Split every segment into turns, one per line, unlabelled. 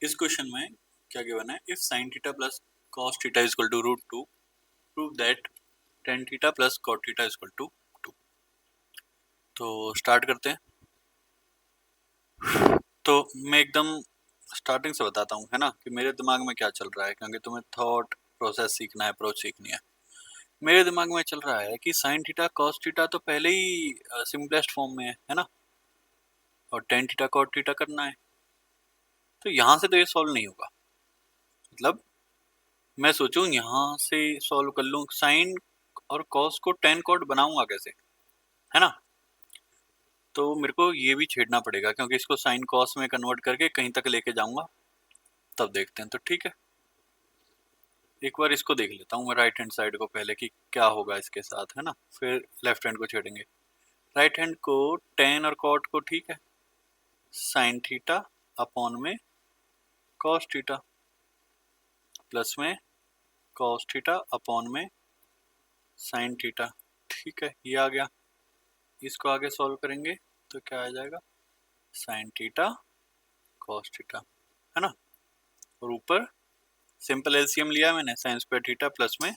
इस क्वेश्चन में क्या गिवन है, if sine theta plus cos theta is equal to root two, prove that tan theta plus cot theta is equal to two. तो start करते हैं। तो मैं एकदम स्टार्टिंग से बताता हूँ, है ना, कि मेरे दिमाग में क्या चल रहा है, क्योंकि तुम्हें थॉट प्रोसेस सीखना है, अप्रोच सीखनी है। मेरे दिमाग में चल रहा है कि साइन थीटा कॉस थीटा तो पहले ही सिंपलेस्ट फॉर्म में है ना, और टेन थीटा कॉट थीटा करना है। तो यहाँ से तो ये सॉल्व नहीं होगा। मतलब मैं सोचूं यहाँ से सॉल्व कर लूं, साइन और कॉस को टेन कॉट बनाऊंगा कैसे, है ना। तो मेरे को ये भी छेड़ना पड़ेगा, क्योंकि इसको साइन कॉस में कन्वर्ट करके कहीं तक लेके जाऊंगा, तब देखते हैं। तो ठीक है, एक बार इसको देख लेता हूँ मैं राइट हैंड साइड को पहले कि क्या होगा इसके साथ, है ना, फिर लेफ्ट हैंड को छेड़ेंगे। राइट हैंड को टेन और कॉट को, ठीक है, साइन थीटा अपॉन में कॉस थीटा प्लस में कॉस थीटा अपॉन में साइन थीटा। ठीक है, ये आ गया। इसको आगे सॉल्व करेंगे तो क्या आ जाएगा, साइन थीटा कॉस थीटा, है ना। और ऊपर सिंपल एलसीएम लिया मैंने, साइन स्क्वायर थीटा प्लस में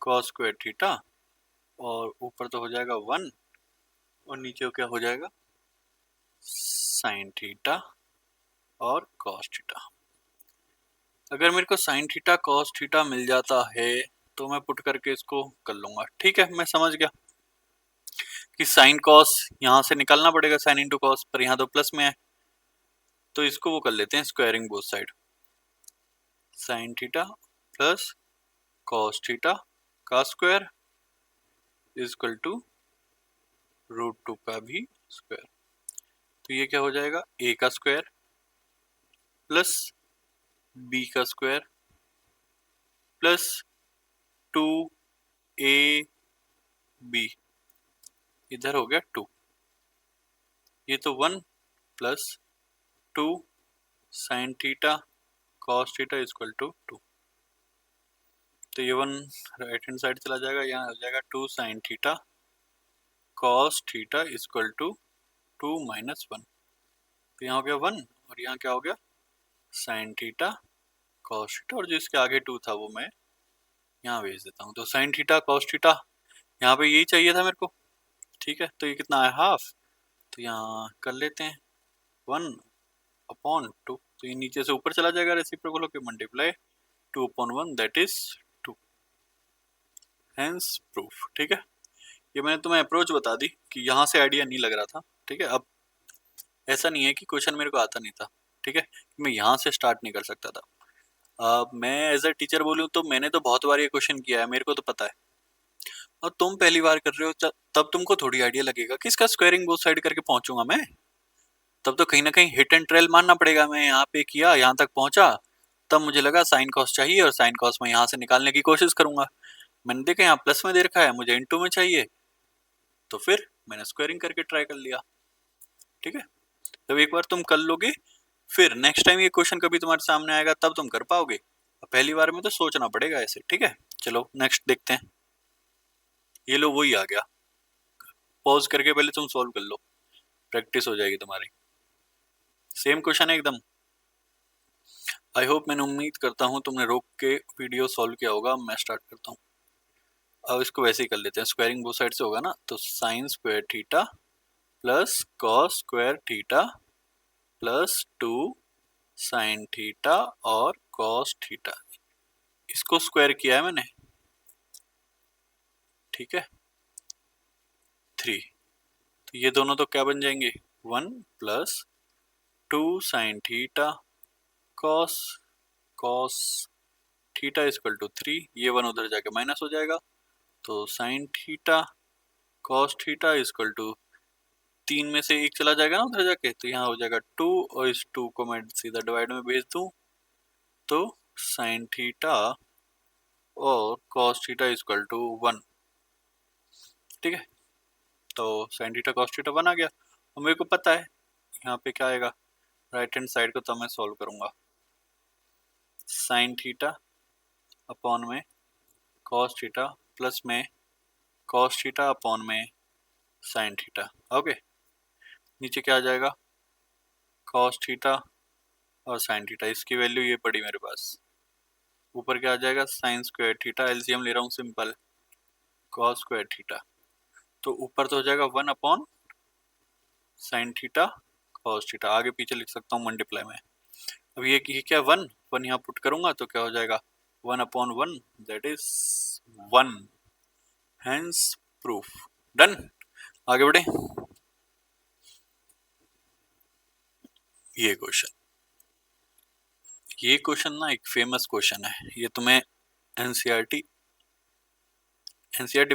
कॉस स्क्वायर थीटा, और ऊपर तो हो जाएगा वन, और नीचे क्या हो जाएगा, साइन थीटा और कॉस थीटा। अगर मेरे को साइन थीटा कॉस थीटा मिल जाता है तो मैं पुट करके इसको कर लूंगा। ठीक है, मैं समझ गया कि साइन कॉस यहाँ से निकालना पड़ेगा, साइन इंटू कॉस, पर यहाँ तो प्लस में है, तो इसको वो कर लेते हैं squaring both side. Sine theta plus cos theta का square is equal to root two का भी स्क्वायर। तो ये क्या हो जाएगा, ए का स्क्वायर प्लस बी का square plus two a b, इधर हो गया टू, ये तो one plus two sine theta cos theta is equal to two. तो ये वन राइट हैंड साइड चला जाएगा, यहाँ हो जाएगा two sine theta cos theta is equal to two minus one. तो यहाँ हो गया वन, और यहाँ क्या हो गया, साइन थीटा कॉस थीटा, और जो इसके आगे टू था वो मैं यहाँ भेज देता हूँ। तो साइन थीटा कॉस थीटा यहाँ पे यही चाहिए था मेरे को। ठीक है, तो ये कितना है, हाफ। तो यहाँ कर लेते हैं वन अपॉन टू, तो ये नीचे से ऊपर चला जाएगा, रेसिप्रोकल होकर multiply two upon one, that is two, hence proof. ठीक है, ये मैंने तुम्हें अप्रोच बता दी कि यहाँ से आइडिया नहीं लग रहा था। ठीक है, अब ऐसा नहीं है कि क्वेश्चन मेरे को आता नहीं था, ठीक है, मैं यहाँ से स्टार्ट नहीं कर सकता था। मैं एज अ टीचर बोलूँ तो मैंने तो बहुत बार ये क्वेश्चन किया है, मेरे को तो पता है। और तुम पहली बार कर रहे हो, तब तुमको थोड़ी आइडिया लगेगा कि इसका स्क्वायरिंग बोथ साइड करके पहुंचूंगा मैं। तब तो कहीं ना कहीं हिट एंड ट्रेल मानना पड़ेगा। मैं यहाँ पे किया, यहाँ तक पहुंचा, तब मुझे लगा साइन कॉस चाहिए, और साइन कॉस मैं यहाँ से निकालने की कोशिश करूंगा। मैंने देखा यहाँ प्लस में दे रखा है, मुझे इनटू में चाहिए, तो फिर मैंने स्क्वायरिंग करके ट्राई कर लिया। ठीक है, जब एक बार तुम कर लोगे, फिर नेक्स्ट टाइम ये क्वेश्चन कभी तुम्हारे सामने आएगा तब तुम कर पाओगे। पहली बार में तो सोचना पड़ेगा ऐसे। ठीक है, चलो नेक्स्ट देखते हैं। ये लो, वही आ गया। पॉज करके पहले तुम सॉल्व कर लो, प्रैक्टिस हो जाएगी तुम्हारी। सेम क्वेश्चन है एकदम। आई होप, मैंने उम्मीद करता हूँ तुमने रोक के वीडियो सॉल्व किया होगा। मैं स्टार्ट करता हूँ। अब इसको वैसे ही कर लेते हैं, स्क्वायरिंग बोथ साइड से होगा ना, तो sign square theta plus cos square theta plus two sine theta और कॉस थीटा, इसको स्क्वायर किया है मैंने। ठीक है, थ्री, तो ये दोनों तो क्या बन जाएंगे, one plus two sine theta cos cos theta equal to three, ये वन उधर जाके माइनस हो जाएगा, तो sine theta cos theta equal to तीन में से एक चला जाएगा ना उधर जाके, तो यहाँ हो जाएगा टू, और इस टू को मैं सीधा डिवाइड में भेज दूं तो साइन थीटा और cos theta equal to one. ठीक है, तो sine theta cos theta one आ गया, और मेरे को पता है यहाँ पे क्या आएगा, राइट हैंड साइड को तो मैं सॉल्व करूंगा। साइन थीटा अपॉन में कॉस थीटा प्लस में कॉस थीटा अपॉन में साइन थीटा। ओके, नीचे क्या आ जाएगा, कॉस थीटा और साइन थीटा, इसकी वैल्यू ये पड़ी मेरे पास। ऊपर क्या आ जाएगा, साइन स्क्वायर थीटा, एलसीएम ले रहा हूँ सिंपल, कॉस स्क्वायर थीटा। तो ऊपर तो हो जाएगा 1 upon sine theta cos theta, आगे पीछे लिख सकता हूँ मल्टीप्लाई में। अब ये क्या 1 1 यहाँ पुट करूंगा तो क्या हो जाएगा 1 upon 1 that is 1, hence proof done. आगे बढ़े। ये क्वेश्चन ना एक फेमस क्वेश्चन है, ये तुम्हें एनसीईआरटी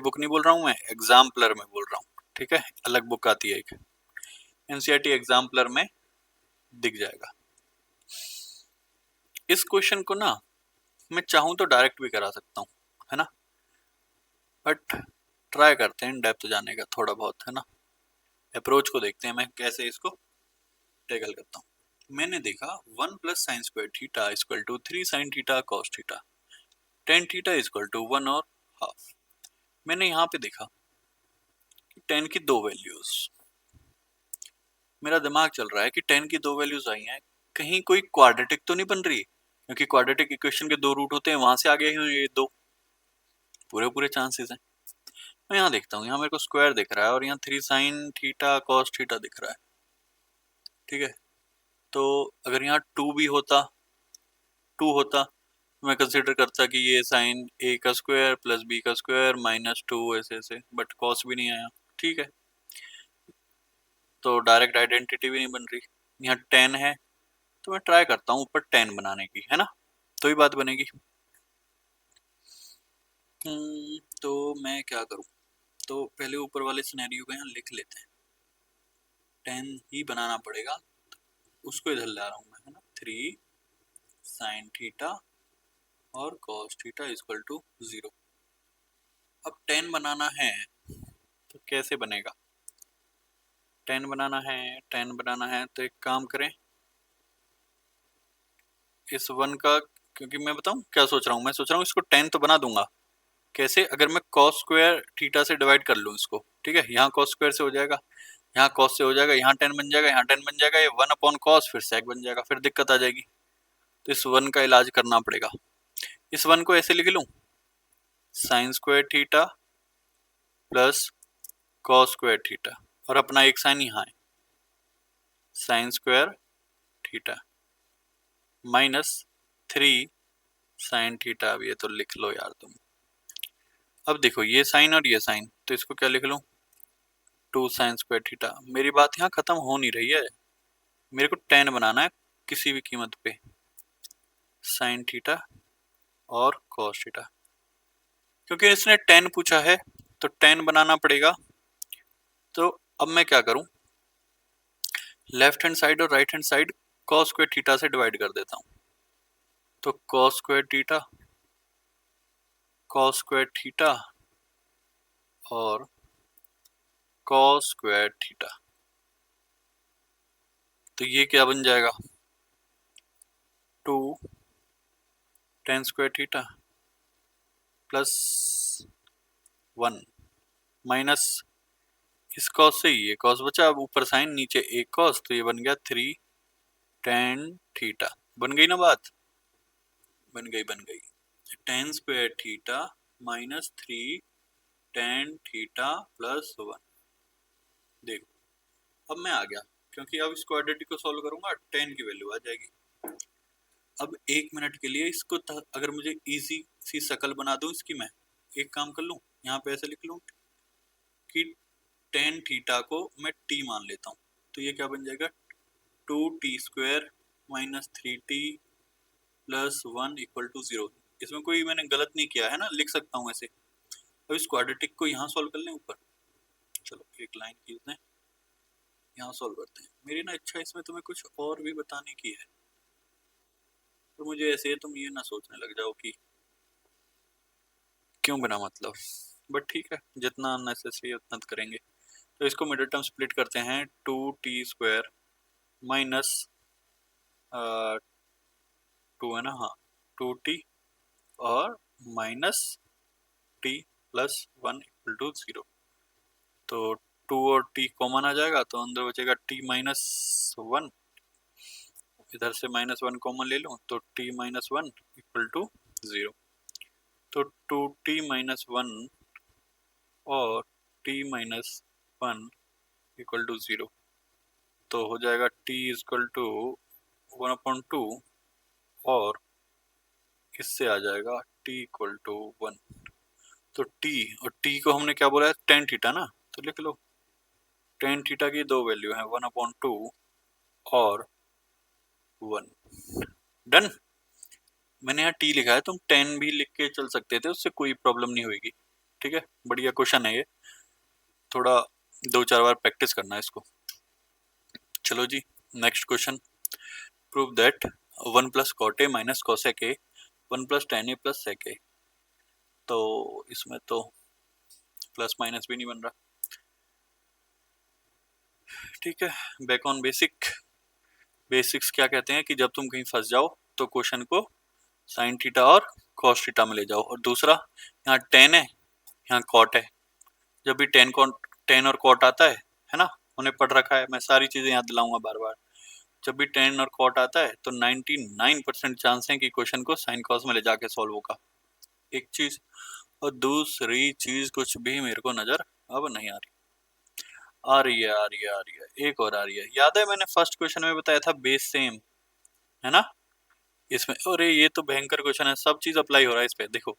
बुक नहीं बोल रहा हूँ मैं, एग्जाम्पलर में बोल रहा हूँ, ठीक है, अलग बुक आती है एक, एनसीईआरटी एग्जाम्पलर में दिख जाएगा। इस क्वेश्चन को ना मैं चाहूँ तो डायरेक्ट भी करा सकता हूँ, है ना, बट ट्राई करते हैं इन डेप्थ जाने का थोड़ा बहुत, है ना, अप्रोच को देखते हैं मैं कैसे इसको टैकल करता हूँ। मैंने देखा 1 plus sine square theta equal to 3 sine theta cos theta, tan theta equal to 1 और हाफ। मैंने यहाँ पे देखा कि टेन की दो वैल्यूज, मेरा दिमाग चल रहा है कि टेन की दो वैल्यूज आई हैं, कहीं कोई क्वाड्रेटिक तो नहीं बन रही, क्योंकि क्वाड्रेटिक इक्वेशन के दो रूट होते हैं, वहां से आ गए हैं ये दो, पूरे पूरे चांसेस हैं। मैं यहाँ देखता हूँ, यहाँ मेरे को स्क्वायर दिख रहा है और यहाँ 3 साइन थीटा कॉस थीटा दिख रहा है, ठीक है। तो अगर यहाँ टू होता तो मैं कंसिडर करता कि ये साइन ए का स्क्वायर प्लस बी का स्क्वायर माइनस 2 ऐसे ऐसे, बट कॉस भी नहीं आया, ठीक है, तो डायरेक्ट आइडेंटिटी भी नहीं बन रही। यहाँ 10 है तो मैं ट्राई करता हूँ ऊपर 10 बनाने की, है ना, तो ही बात बनेगी। तो मैं क्या करूँ, तो पहले ऊपर वाले सिनेरियो को यहाँ लिख लेते हैं, 10 ही बनाना पड़ेगा, उसको इधर ला रहा हूँ मैं, है ना, 3 साइन थीटा और कॉस थीटा इक्वल टू 0। अब 10 बनाना है तो कैसे बनेगा, 10 बनाना है तो एक काम करें, इस 1 का, क्योंकि मैं बताऊं क्या सोच रहा हूँ, मैं सोच रहा हूँ इसको 10 तो बना दूंगा, कैसे, अगर मैं कॉस स्क्वायर थीटा से डिवाइड कर लूँ इसको, ठीक है, यहाँ कॉस स्क्वायर से हो जाएगा, यहाँ कॉस से हो जाएगा, यहाँ 10 बन जाएगा, यहाँ 10 बन जाएगा, ये 1 अपॉन कॉस फिर सेक बन जाएगा, फिर दिक्कत आ जाएगी। तो इस 1 का इलाज करना पड़ेगा। इस 1 को ऐसे लिख लूँ, sign square theta plus cos square theta, और अपना एक साइन यहाँ है, sign square theta minus 3 sine theta. अब ये तो लिख लो यार तुम। अब देखो ये साइन और ये साइन, तो इसको क्या लिख लूं, 2 साइन स्क्वायर थीटा। मेरी बात यहाँ खत्म हो नहीं रही है, मेरे को 10 बनाना है किसी भी कीमत पे, साइन थीटा और कॉस थीटा, क्योंकि इसने 10 पूछा है तो 10 बनाना पड़ेगा। तो अब मैं क्या करूं, लेफ्ट हैंड साइड और right hand side cos square theta से डिवाइड कर देता हूं, तो cos square theta, cos square theta और कॉस स्क्वायर थीटा, तो ये क्या बन जाएगा, 2 ten square theta plus 1 minus इस कॉस से ये कॉस बचा, अब ऊपर साइन नीचे एक कॉस, तो ये बन गया 3 टेन थीटा। बन गई ना बात, बन गई ten square theta minus 3 ten theta plus 1। देखो अब मैं आ गया, क्योंकि अब इस क्वाड्रेटिक को सॉल्व करूंगा 10 की वैल्यू आ जाएगी। अब एक मिनट के लिए इसको अगर मुझे इजी सी शक्ल बना दूं इसकी, मैं एक काम कर लूं, यहाँ पे ऐसे लिख लूं कि टेन थीटा को मैं टी मान लेता हूँ, तो ये क्या बन जाएगा, 2t square minus 3t plus 1 equal to 0। इसमें कोई मैंने गलत नहीं किया है ना, लिख सकता हूँ ऐसे। अब इस क्वाड्रेटिक को यहाँ सॉल्व कर लें ऊपर, चलो एक लाइन खींचते हैं, यहाँ सॉल्व करते हैं। मेरी ना इच्छा इसमें तुम्हें कुछ और भी बताने की है, तो मुझे ऐसे तुम ये ना सोचने लग जाओ कि क्यों बिना मतलब, बट ठीक है, जितना नेसेसरी उतना करेंगे। तो इसको मिडिल टर्म स्प्लिट करते हैं, 2t स्क्वायर माइनस 2 है ना, हाँ 2t और minus t plus 1 equal to 0। तो 2 और t कॉमन आ जाएगा, तो अंदर बचेगा t माइनस 1 इधर से -1 कॉमन ले लूँ तो t माइनस 1 इक्वल टू 0। तो 2t माइनस 1 और t माइनस 1 इक्वल टू 0, तो हो जाएगा t इक्वल टू 1/2 और इससे आ जाएगा t इक्वल टू 1। तो t और t को हमने क्या बोला है, tan थीटा ना, तो लिख लो tan थीटा की दो वैल्यू है 1/2 और 1। डन। मैंने यहाँ t लिखा है, तुम 10 भी लिख के चल सकते थे, उससे कोई प्रॉब्लम नहीं होगी। ठीक है, बढ़िया क्वेश्चन है ये, थोड़ा 2-4 बार प्रैक्टिस करना है इसको। चलो जी, next question. Prove that 1 plus cot A minus cosec A 1 plus tan A plus sec A. तो इसमें तो प्लस माइनस भी नहीं बन रहा। ठीक है, बैक ऑन बेसिक। बेसिक्स क्या कहते हैं कि जब तुम कहीं फंस जाओ तो क्वेश्चन को साइन थीटा और कॉस थीटा में ले जाओ। और दूसरा, यहाँ टेन है, यहाँ कॉट है। जब भी टेन और कॉट आता है ना, उन्हें पढ़ रखा है, मैं सारी चीजें याद दिलाऊंगा बार बार। जब भी टेन और कॉट आता है तो 99% चांस है कि क्वेश्चन को साइन कॉस में ले जाके सॉल्व होगा। एक चीज, और दूसरी चीज कुछ भी मेरे को नजर अब नहीं आ रही। आ रही है, आ रही है, आ रही है, एक और आ रही है। याद है मैंने फर्स्ट क्वेश्चन में बताया था बेस सेम, है ना। इसमें अरे ये तो भयंकर क्वेश्चन है, सब चीज अप्लाई हो रहा है इस पे। देखो,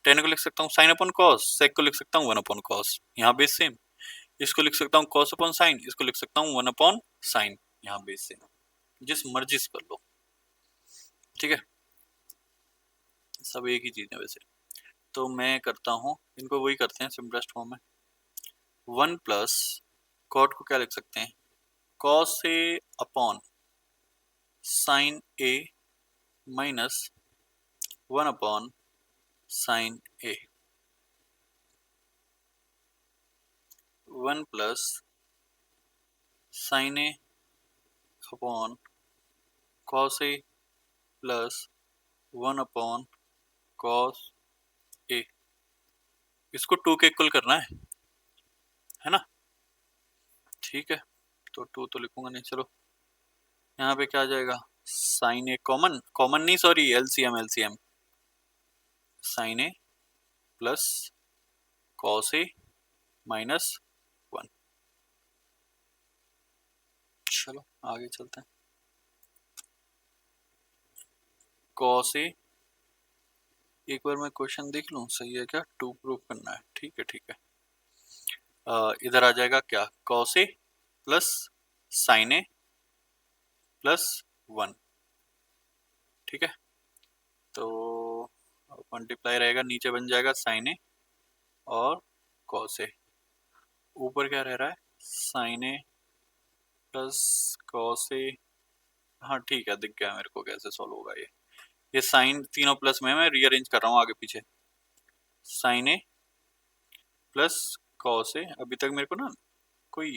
टेन को लिख सकता हूँ साइन अपॉन कॉस, सेक को लिख सकता हूँ 1 अपॉन कॉस, यहाँ बेस सेम। इसको लिख सकता हूँ कॉस अपॉन साइन, इसको लिख सकता हूँ 1 अपॉन साइन, यहाँ बेस सेम। जिस मर्जी से कर लो, ठीक है, सब एक ही चीज है वैसे। तो मैं करता हूँ, इनको वही करते हैं सिंपलेस्ट फॉर्म में। 1 प्लस कॉट को क्या लिख सकते हैं, cos A upon sine A minus 1 upon sine a. 1 plus sine A upon cos A plus 1 upon cos ए। इसको 2 के इक्वल करना है ना। ठीक है, तो 2 तो लिखूंगा नहीं, चलो यहाँ पे क्या आ जाएगा, साइन ए कॉमन, कॉमन नहीं sorry, LCM, LCM. Sign A plus cos A minus 1। चलो आगे चलते हैं। कॉस ए, एक बार मैं क्वेश्चन देख लूं सही है क्या, 2 प्रूव करना है। ठीक है, ठीक है। इधर आ जाएगा क्या, cos A plus sine A plus 1। ठीक है, तो मल्टीप्लाई रहेगा, नीचे बन जाएगा साइन ए और कॉस ए। ऊपर क्या रह रहा है, sign A plus cos A. हाँ ठीक है, दिख गया मेरे को कैसे सॉल्व होगा ये साइन तीनों प्लस में मैं रीअरेंज कर रहा हूँ आगे पीछे। Sign A plus cos A. अभी तक मेरे को ना कोई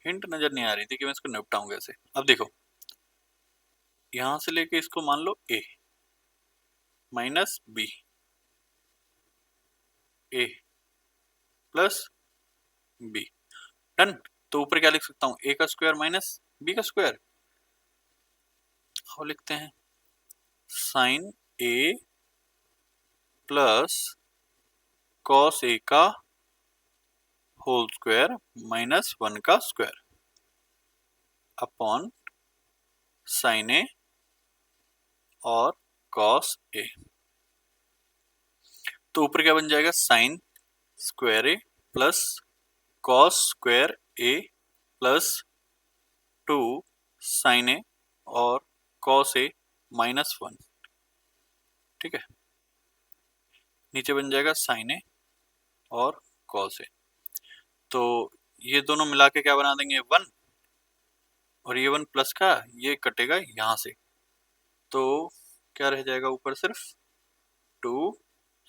हिंट नजर नहीं आ रही थी कि मैं इसको निपटाऊं कैसे। अब देखो, यहां से लेके इसको मान लो ए माइनस बी, ए प्लस बी, डन। तो ऊपर क्या लिख सकता हूँ, ए का स्क्वायर माइनस बी का स्क्वायर। अब लिखते हैं sign A plus cos A का होल स्क्वायर माइनस 1 का स्क्वायर अपॉन साइन ए और कॉस ए। तो ऊपर क्या बन जाएगा, साइन स्क्वायर ए प्लस कॉस स्क्वायर ए प्लस 2 साइन ए और कॉस ए माइनस 1। ठीक है, नीचे बन जाएगा साइन ए और कॉस ए। तो ये दोनों मिला के क्या बना देंगे, 1, और ये 1 प्लस का ये कटेगा यहां से, तो क्या रह जाएगा ऊपर, सिर्फ 2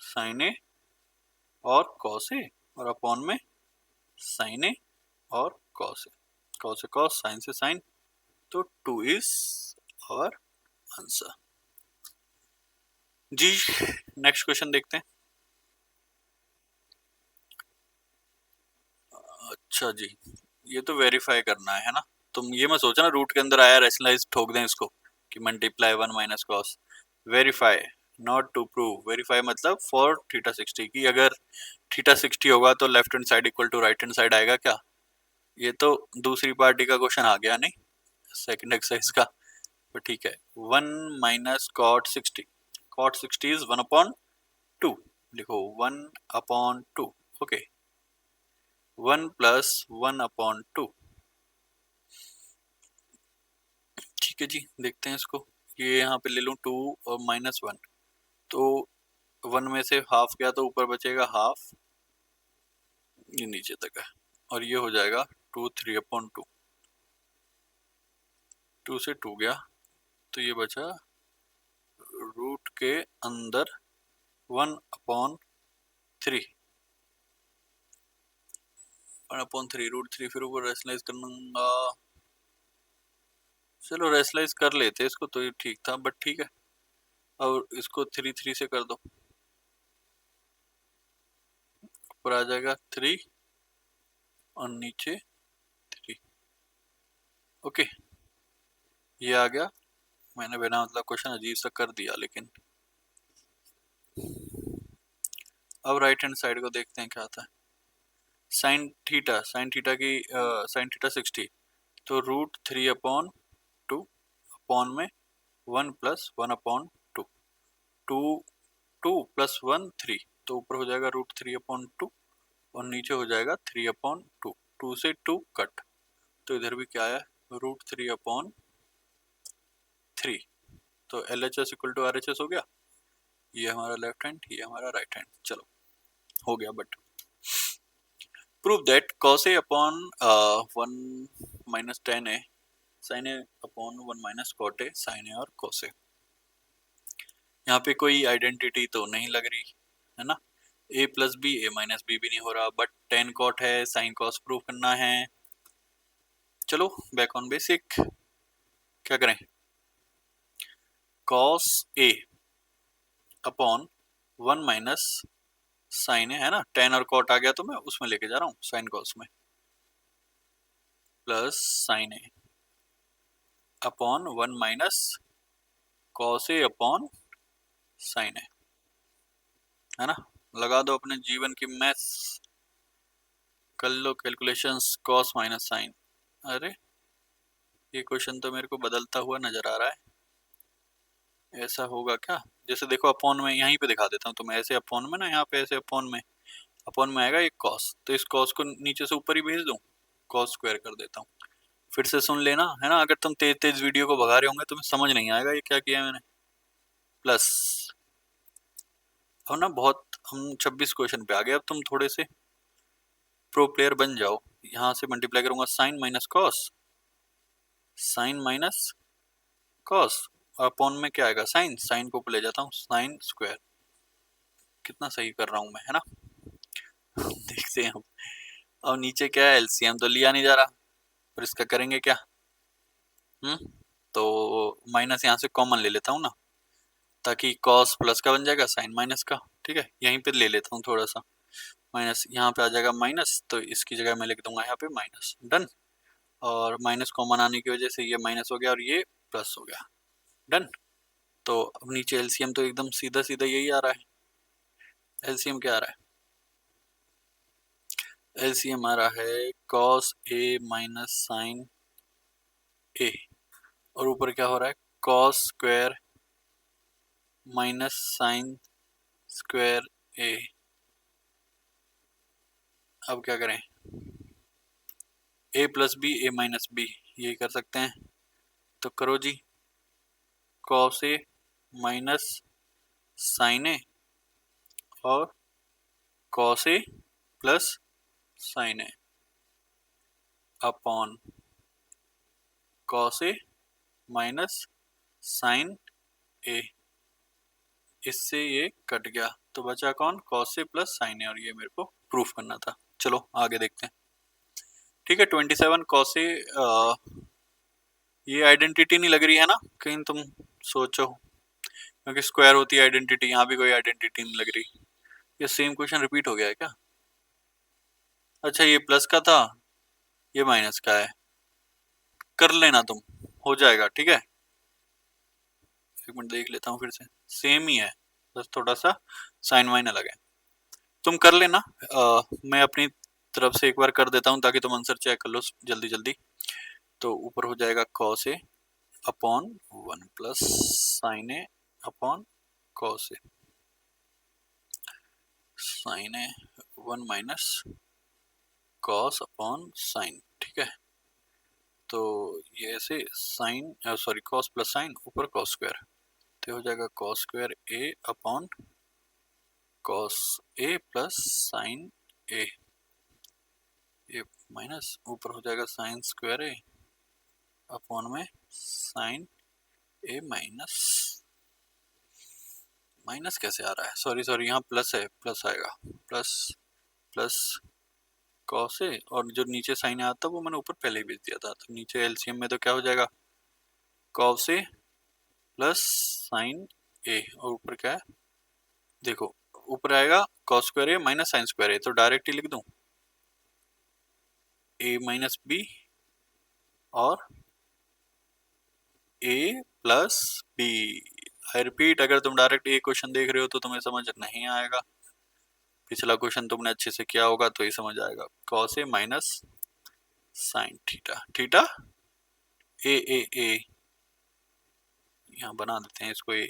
साइन ए और कॉस ए और अपॉन में साइन ए और कॉस ए, कॉस से कॉस, साइन से साइन, तो 2 इज आवर आंसर जी। नेक्स्ट क्वेश्चन देखते हैं। अच्छा जी, ये तो वेरीफाई करना है ना, तुम ये मत सोचना रूट के अंदर आया रैशनलाइज ठोक दें इसको कि multiply 1 minus cos. Verify not to prove, verify मतलब फॉर थीटा 60 की अगर थीटा 60 होगा तो left hand side equal to right hand side आएगा क्या? ये तो दूसरी पार्टी का क्वेश्चन आ गया नहीं, सेकंड एक्सरसाइज का। तो ठीक है, 1 minus cot 60, cot 60 is 1 upon 2, लिखो 1 अपॉन 2, ओके 1 प्लस 1 अपॉन 2। ठीक है जी, देखते हैं इसको। ये यहाँ पे ले लूँ 2 और माइनस 1, तो 1 में से हाफ गया तो ऊपर बचेगा हाफ, ये नीचे तक है, और ये हो जाएगा 2 3 अपॉन 2, 2 से 2 गया तो ये बचा रूट के अंदर 1 अपॉन 3, 1 अपॉन 3 रूट 3, फिर ऊपर रेशनलाइज करना, चलो रेशनलाइज कर लेते इसको तो ये ठीक था, बट ठीक है। और इसको 3 3 से कर दो, ऊपर आ जाएगा 3 और नीचे 3, ओके ये आ गया। मैंने बिना मतलब क्वेश्चन अजीब सा कर दिया, लेकिन अब राइट हैंड साइड को देखते हैं क्या आता है। साइन थीटा, साइन थीटा की साइन थीटा 60, तो रूट 3 अपॉन 2 अपॉन में 1 प्लस 1 अपॉन 2, 2 2 प्लस 1 3, तो ऊपर हो जाएगा रूट 3 अपॉन 2 और नीचे हो जाएगा 3 अपॉन 2, 2 से 2 कट, तो इधर भी क्या आया रूट 3 अपॉन 3, तो L H S equal to R H S हो गया। ये हमारा लेफ्ट हैंड, ये हमारा राइट हैंड, चलो हो गया। But prove that cos a upon 1 minus ten A sin a upon 1 minus cot a sin a और cos a। यहाँ पे कोई आइडेंटिटी तो नहीं लग रही है ना, a plus B A minus b भी नहीं हो रहा, बट टेन कॉट है, साइन कॉस प्रूव करना है। चलो बैक ऑन बेसिक, क्या करें, cos a upon 1 minus sine है ना, टेन और कॉट आ गया तो मैं उसमें लेके जा रहा हूँ साइन कॉस में, plus sine A upon 1 minus cos A upon sine है ना। लगा दो अपने जीवन की मैथ्स, कर लो कैलकुलेशंस, कॉस माइनस साइन। अरे ये क्वेश्चन तो मेरे को बदलता हुआ नजर आ रहा है, ऐसा होगा क्या? जैसे देखो अपॉन में यहीं पे दिखा देता हूँ, तो मैं ऐसे अपॉन में ना, यहाँ पे ऐसे अपॉन में आएगा एक कॉस, तो इस कॉस को नीचे से ऊपर ही भेज दूँ, कॉस स्क्वायर कर देता हूँ। फिर से सुन लेना है ना, अगर तुम तेज तेज वीडियो को भगा रहे होंगे तुम्हें समझ नहीं आएगा ये क्या किया मैंने। प्लस अब ना बहुत हम 26 क्वेश्चन पे आ गए, अब तुम थोड़े से प्रो प्लेयर बन जाओ। यहाँ से मल्टीप्लाई करूंगा sine minus cos, sine minus cos, upon में क्या आएगा साइन, साइन को ले जाता हूँ साइन स्क्वायर। कितना सही कर रहा हूँ मैं, है ना। देखते हैं हम। और नीचे क्या है, एलसीएम तो लिया नहीं जा रहा, पर इसका करेंगे क्या। तो माइनस यहाँ से कॉमन ले लेता हूँ ना, ताकि कॉस प्लस का बन जाएगा साइन माइनस का। ठीक है, यहीं पे ले लेता हूँ थोड़ा सा माइनस, यहाँ पे आ जाएगा माइनस, तो इसकी जगह मैं लिख दूंगा यहाँ पे माइनस, डन। और माइनस कॉमन आने की वजह से ये माइनस हो गया और ये प्लस हो गया, डन। तो अब नीचे एलसीएम तो एकदम सीधा सीधा यही आ रहा है। एलसीएम क्या आ रहा है, एलसीएम आ रहा है कॉस ए माइनस साइन ए, और ऊपर क्या हो रहा है cos square minus sine square A. अब क्या करें, A plus B A minus B, यही कर सकते हैं, तो करो जी। कॉस ए माइनस साइन ए और cos A plus sine A upon cos A minus sine A, इससे ये कट गया तो बचा कौन, कॉस ए प्लस साइन ए, और ये मेरे को प्रूफ करना था। चलो आगे देखते हैं। ठीक है 27 कॉस ए, ये आइडेंटिटी नहीं लग रही है ना कहीं, तुम सोचो, क्योंकि स्क्वायर होती है आइडेंटिटी, यहाँ भी कोई आइडेंटिटी नहीं लग रही। ये सेम क्वेश्चन रिपीट हो गया है क्या? अच्छा ये प्लस का था, ये माइनस का है, कर लेना तुम, हो जाएगा, ठीक है। एक मिनट देख लेता हूँ फिर से, सेम ही है, बस थोड़ा सा साइन वाइन अलग है। तुम कर लेना, मैं अपनी तरफ से एक बार कर देता हूँ ताकि तुम आंसर चेक कर लो जल्दी जल्दी। तो ऊपर हो जाएगा cos a upon 1 plus sine A upon cos a, sine a 1 minus cos upon sine, ठीक है। तो ये ऐसे sine sorry cos plus sine ऊपर cos स्क्वायर, तो हो जाएगा cos square a upon cos a plus sine a, ये माइनस ऊपर हो जाएगा साइन स्क्वायर a अपॉन में साइन a माइनस, माइनस कैसे आ रहा है, सॉरी सॉरी यहाँ प्लस है, प्लस आएगा, प्लस प्लस cos a, और जो नीचे साइन आया था वो मैंने ऊपर पहले ही भेज दिया था, तो नीचे एलसीएम में तो क्या हो जाएगा cos a plus sine a, और ऊपर क्या है देखो, ऊपर आएगा cos square a minus sine square a, तो डायरेक्ट ही लिख दूं a माइनस b और a plus b। I repeat, अगर तुम डायरेक्ट ए क्वेश्चन देख रहे हो तो तुम्हें समझ नहीं आएगा, पिछला क्वेश्चन तुमने अच्छे से किया होगा तो ही समझ आएगा। cos a minus sine theta, theta A यहाँ बना देते हैं इसको ए,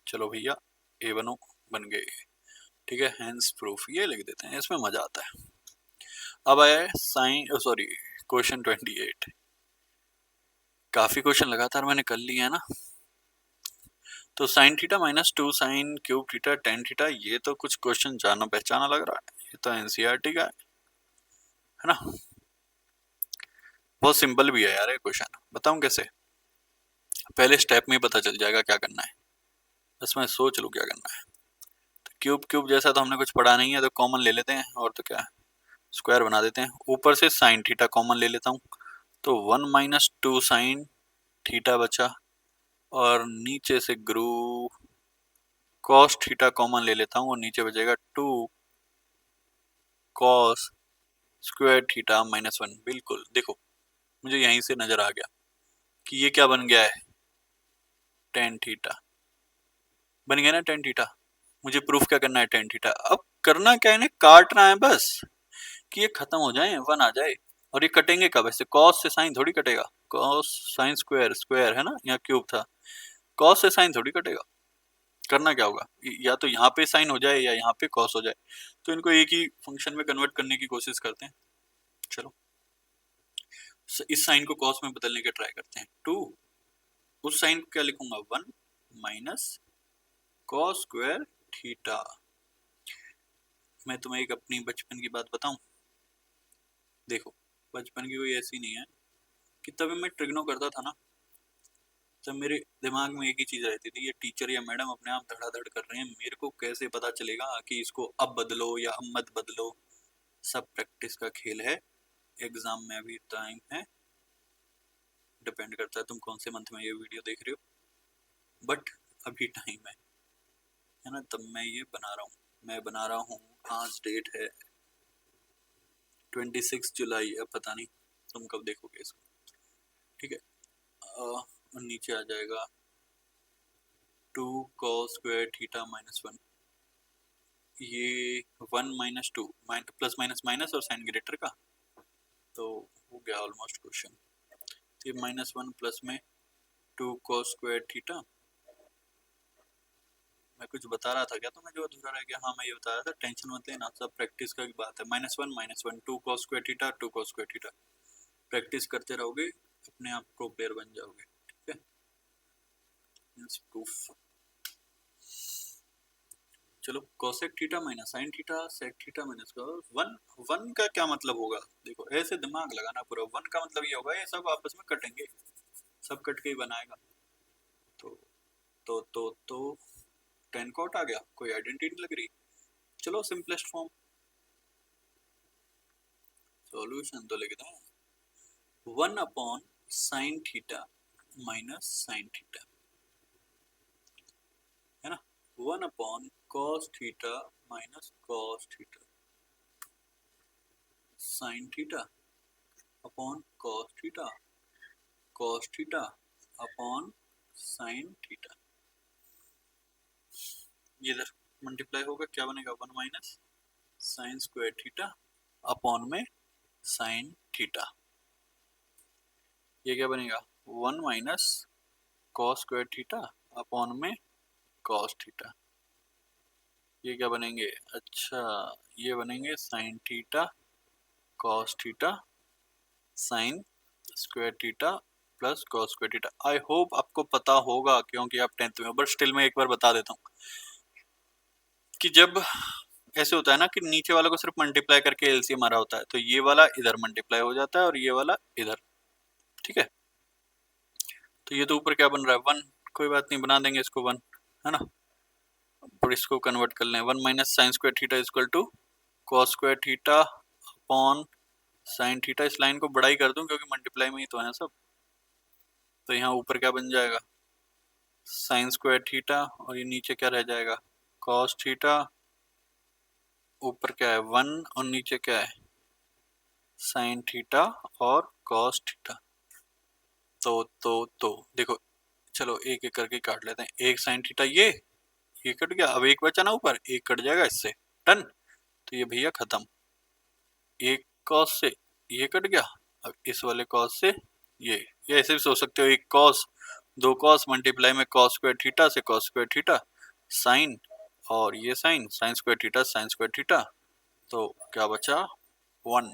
चलो भैया ए बनो, बन गए, ठीक है, हैंस प्रूफ ये लिख देते हैं, इसमें मजा आता है। अब आया है साइन सॉरी क्वेश्चन 28, काफी क्वेश्चन लगातार मैंने कर लिए है ना। तो sine theta minus 2 sine cube theta tan theta, ये तो कुछ क्वेश्चन जाना पहचाना लग रहा है, ये तो एनसीईआरटी का है ना। बहुत सिंपल भी है यार ये क्वेश्चन, बताऊं कैसे, पहले स्टेप में ही पता चल जाएगा क्या करना है, बस मैं सोच लूँ क्या करना है। तो क्यूब क्यूब जैसा तो हमने कुछ पढ़ा नहीं है, तो कॉमन ले लेते हैं, और तो क्या है स्क्वायर बना देते हैं, ऊपर से साइन थीटा कॉमन ले लेता हूँ, तो 1 माइनस 2 साइन थीटा बचा, और नीचे से ग्रू कॉस थीटा कॉमन ले लेता हूँ, और नीचे बचेगा 2 कॉस स्क्वायर थीटा माइनस 1। बिल्कुल देखो, मुझे यहीं से नजर आ गया कि ये क्या बन गया है, टेन थीटा बन गया ना, टेन थीटा। मुझे प्रूफ क्या करना है, टेन थीटा, अब करना क्या है, इन्हें काटना है बस, कि ये खत्म हो जाए, वन आ जाए। और ये कटेंगे कब, ऐसे कॉस से साइन थोड़ी कटेगा, कॉस साइन स्क्वायर स्क्वायर है ना, यहाँ क्यूब था, कॉस से साइन थोड़ी कटेगा। करना क्या होगा, या तो यहाँ पे साइन हो जाए या यहाँ पे कॉस हो जाए, तो इनको एक ही फंक्शन में कन्वर्ट करने की कोशिश करते हैं। चलो इस साइन को कॉस में बदलने के ट्राई करते हैं, टू, उस साइन को क्या लिखूंगा, 1 माइनस कॉस स्क्वायर थीटा। मैं तुम्हें एक अपनी बचपन की बात बताऊं, देखो बचपन की कोई ऐसी नहीं है कि तभी मैं ट्रिग्नो करता था ना, तब मेरे दिमाग में एक ही चीज रहती थी, ये टीचर या मैडम अपने आप धड़ाधड़ कर रहे हैं, मेरे को कैसे पता चलेगा कि इसको अब बदलो या अब मत बदलो, सब प्रैक्टिस का खेल है, एग्जाम में अभी टाइम है, डिपेंड करता है तुम कौन से मंथ में ये वीडियो देख रहे हो, बट अभी टाइम है ना, तब मैं ये बना रहा हूँ, मैं बना रहा हूँ, आज डेट है 26 जुलाई, अब पता नहीं तुम कब देखोगे इसको, ठीक है। और नीचे आ जाएगा 2 cos स्क्वायर थीटा माइनस 1, ये 1 माइनस 2 प्लस माइनस माइनस और साइन ग्रेटर का, तो हो गया ऑलमोस्ट क्वेश्चन। तो ये माइनस 1 प्लस में 2 cos स्क्वायर थीटा, मैं कुछ बता रहा था क्या तुम्हें जो अधूरा रह गया, हाँ मैं ये बता रहा था, टेंशन मत लेना, सब प्रैक्टिस का बात है, minus one 2 cos square theta 2 cos square theta, practice करते रहोगे अपने आप प्रो प्लेयर बन जाओगे, ठीक है। प्रूफ, चलो cosec theta minus sine theta sec theta minus one, one का क्या मतलब होगा, देखो ऐसे दिमाग लगाना पूरा, वन का मतलब ये होगा ये सब आपस में कटेंगे, सब कट के ही बनाएगा, तो तो टेन कॉट आ गया, कोई आइडेंटिटी नहीं लग रही, चलो सिंपलेस्ट फॉर्म सॉल्यूशन तो लिख दें, 1 upon sine theta minus sine theta, है ना, 1 upon cos theta minus cos theta, sine theta upon cos theta cos theta upon sine theta, ये इधर मल्टीप्लाई होगा, क्या बनेगा 1 minus sine square theta upon में साइन थीटा, ये क्या बनेगा 1 minus cos square theta upon में कॉस थीटा, ये क्या बनेंगे, अच्छा ये बनेंगे sign theta cos theta sine square theta plus cos square theta. I hope आपको पता होगा क्योंकि आप 10th में हो, बट स्टिल मैं एक बार बता देता हूँ कि जब ऐसे होता है ना कि नीचे वाले को सिर्फ मल्टीप्लाई करके एलसीएम आ रहा होता है, तो ये वाला इधर मल्टीप्लाई हो जाता है और ये वाला इधर, ठीक है। तो ये तो ऊपर क्या बन रहा है 1, कोई बात नहीं बना देंगे इसको 1, है ना, और इसको कन्वर्ट कर लें 1 minus sine square theta equal to cos square theta upon sine theta. इस लाइन को बड़ा ही कर दूं क्योंकि मल्टीप्लाई में ही तो है सब, तो यहाँ ऊपर क्या बन जाएगा साइन स्क्वायर थीटा और ये नीचे क्या रह जाएगा कॉस थीटा, ऊपर क्या है 1 और नीचे क्या है साइन थीटा और कॉस थीटा। तो देखो चलो एक एक करके काट लेते हैं, एक साइन थीटा ये कट गया, अब एक बचा ना ऊपर, एक कट जाएगा इससे, डन। तो ये भैया खत्म, एक कॉस से ये कट गया, अब इस वाले कॉस से ये ऐसे भी सोच सकते हो, एक कॉस दो कॉस मल्टीप्लाई में कॉस स्क्वायर थीटा से कॉस स्क्वायर थीटा साइन, और ये sine sine square theta sine square theta, तो क्या बचा 1।